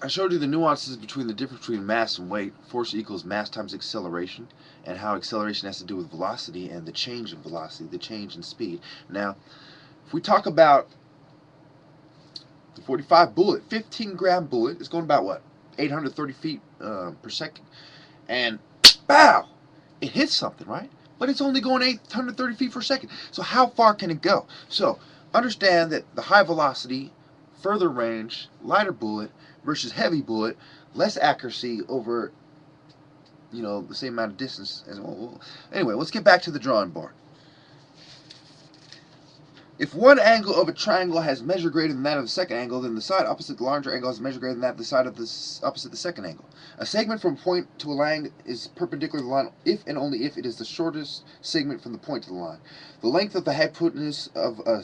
I showed you the nuances between the difference between mass and weight. Force equals mass times acceleration, and how acceleration has to do with velocity and the change in velocity, the change in speed. Now, if we talk about the 45 bullet, 15-gram bullet is going about what? 830 feet per second. And bow! It hits something, right? But it's only going 830 feet per second. So how far can it go? So understand that the high velocity, further range, lighter bullet versus heavy bullet, less accuracy over, the same amount of distance as well. Anyway, let's get back to the drawing board. If one angle of a triangle has measure greater than that of the second angle, then the side opposite the larger angle has measure greater than that of the side of the opposite the second angle. A segment from a point to a line is perpendicular to the line if and only if it is the shortest segment from the point to the line. The length of the hypotenuse of a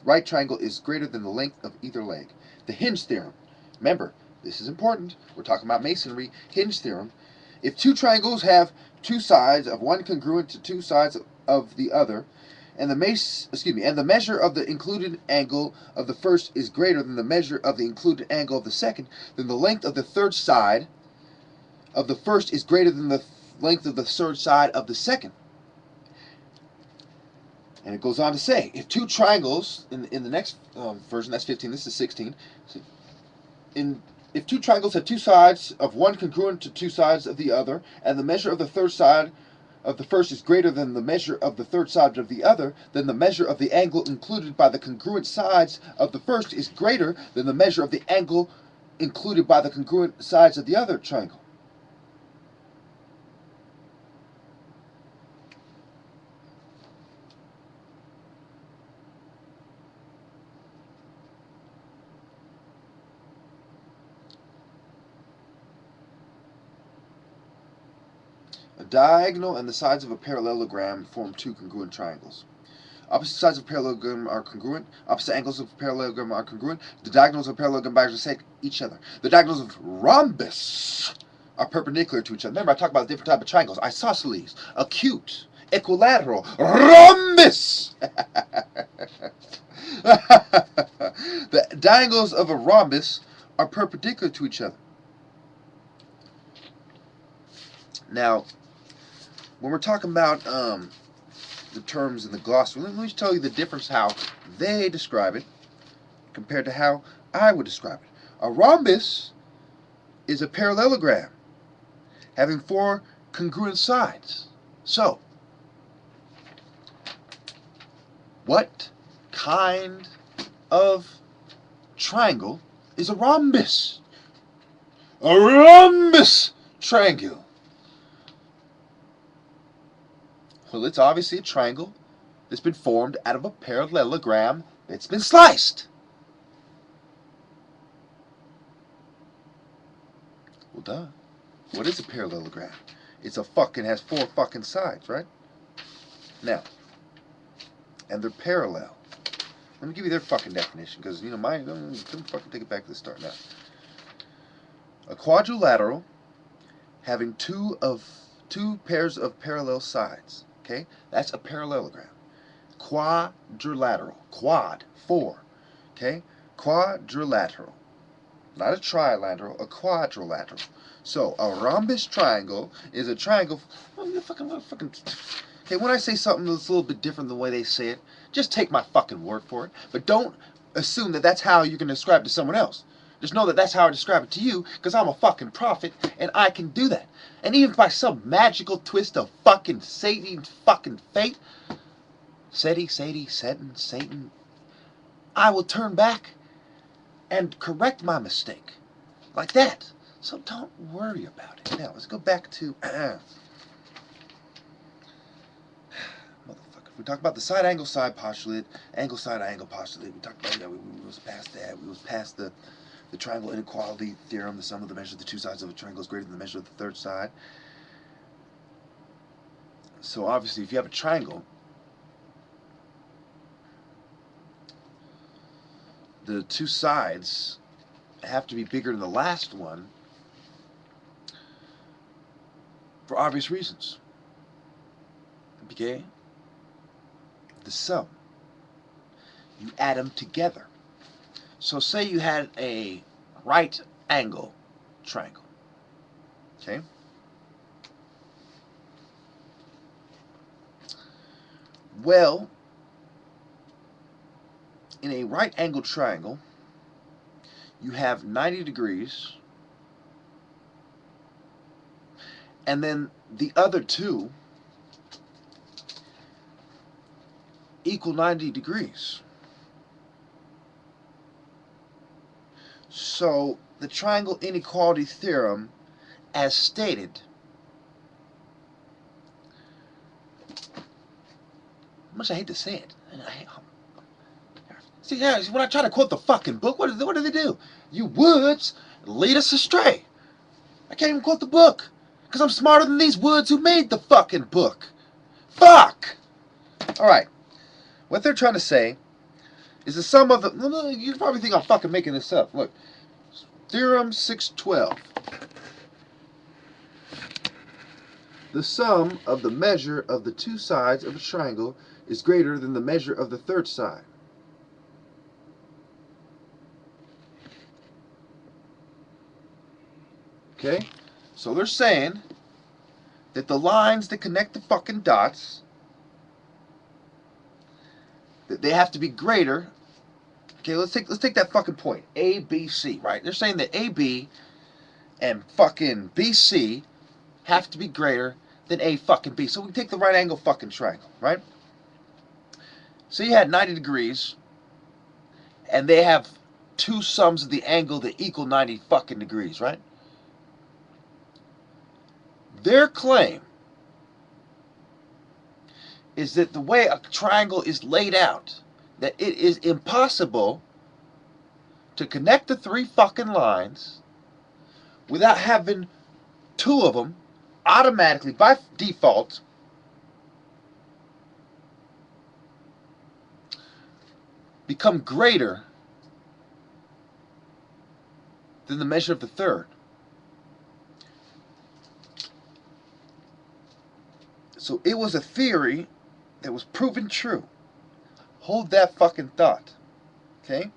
right triangle is greater than the length of either leg. The hinge theorem. Remember, this is important. We're talking about masonry. Hinge theorem. If two triangles have two sides of one congruent to two sides of the other, and the measure of the included angle of the first is greater than the measure of the included angle of the second, then the length of the third side of the first is greater than the length of the third side of the second. And it goes on to say, if two triangles, in the next version, that's 15, this is 16, if two triangles have two sides of one congruent to two sides of the other, and the measure of the third side of the first is greater than the measure of the third side of the other, then the measure of the angle included by the congruent sides of the first is greater than the measure of the angle included by the congruent sides of the other triangle. A diagonal and the sides of a parallelogram form two congruent triangles. Opposite sides of a parallelogram are congruent. Opposite angles of a parallelogram are congruent. The diagonals of a parallelogram bisect each other. The diagonals of rhombus are perpendicular to each other. Remember, I talked about the different type of triangles: isosceles, acute, equilateral, rhombus. The diagonals of a rhombus are perpendicular to each other. Now, when we're talking about the terms in the glossary, let me just tell you the difference how they describe it compared to how I would describe it. A rhombus is a parallelogram having four congruent sides. So, what kind of triangle is a rhombus? A rhombus triangle. Well, it's obviously a triangle that's been formed out of a parallelogram that's been sliced. Well, duh. What is a parallelogram? It's has four fucking sides, right? Now, and they're parallel. Let me give you their fucking definition, because, mine, don't fucking take it back to the start now. A quadrilateral having two pairs of parallel sides. Okay, that's a parallelogram. Quadrilateral. Quad, four. Okay, quadrilateral. Not a trilateral, a quadrilateral. So a rhombus triangle is a triangle. Okay, when I say something that's a little bit different than the way they say it, just take my fucking word for it. But don't assume that that's how you can describe it to someone else. Just know that that's how I describe it to you, because I'm a fucking prophet, and I can do that. And even by some magical twist of fucking Satan's fucking fate, Satan, I will turn back and correct my mistake. Like that. So don't worry about it. Now, let's go back to... Motherfucker. We talked about the side angle side postulate, angle side angle postulate. We talked about, we was past that. We was past the triangle inequality theorem. The sum of the measure of the two sides of a triangle is greater than the measure of the third side. So obviously, if you have a triangle, the two sides have to be bigger than the last one for obvious reasons. Okay? The sum. You add them together. So say you had a right angle triangle. Okay? Well, in a right angle triangle, you have 90 degrees, and then the other two equal 90 degrees. So the triangle inequality theorem, as stated, much I hate to say it. See, yeah, when I try to quote the fucking book, what do they do? You woods lead us astray. I can't even quote the book because I'm smarter than these woods who made the fucking book. Fuck! Alright. What they're trying to say is the sum of the... You probably think I'm fucking making this up. Look. Theorem 612. The sum of the measure of the two sides of a triangle is greater than the measure of the third side. Okay? So they're saying that the lines that connect the fucking dots, that they have to be greater. Okay, let's take that fucking point. A, B, C, right? They're saying that AB and fucking BC have to be greater than A fucking B. So we take the right angle fucking triangle, right? So you had 90 degrees, and they have two sums of the angle that equal 90 fucking degrees, right? Their claim is that the way a triangle is laid out, that it is impossible to connect the three fucking lines without having two of them automatically, by default, become greater than the measure of the third. So it was a theory that was proven true. Hold that fucking thought. Okay?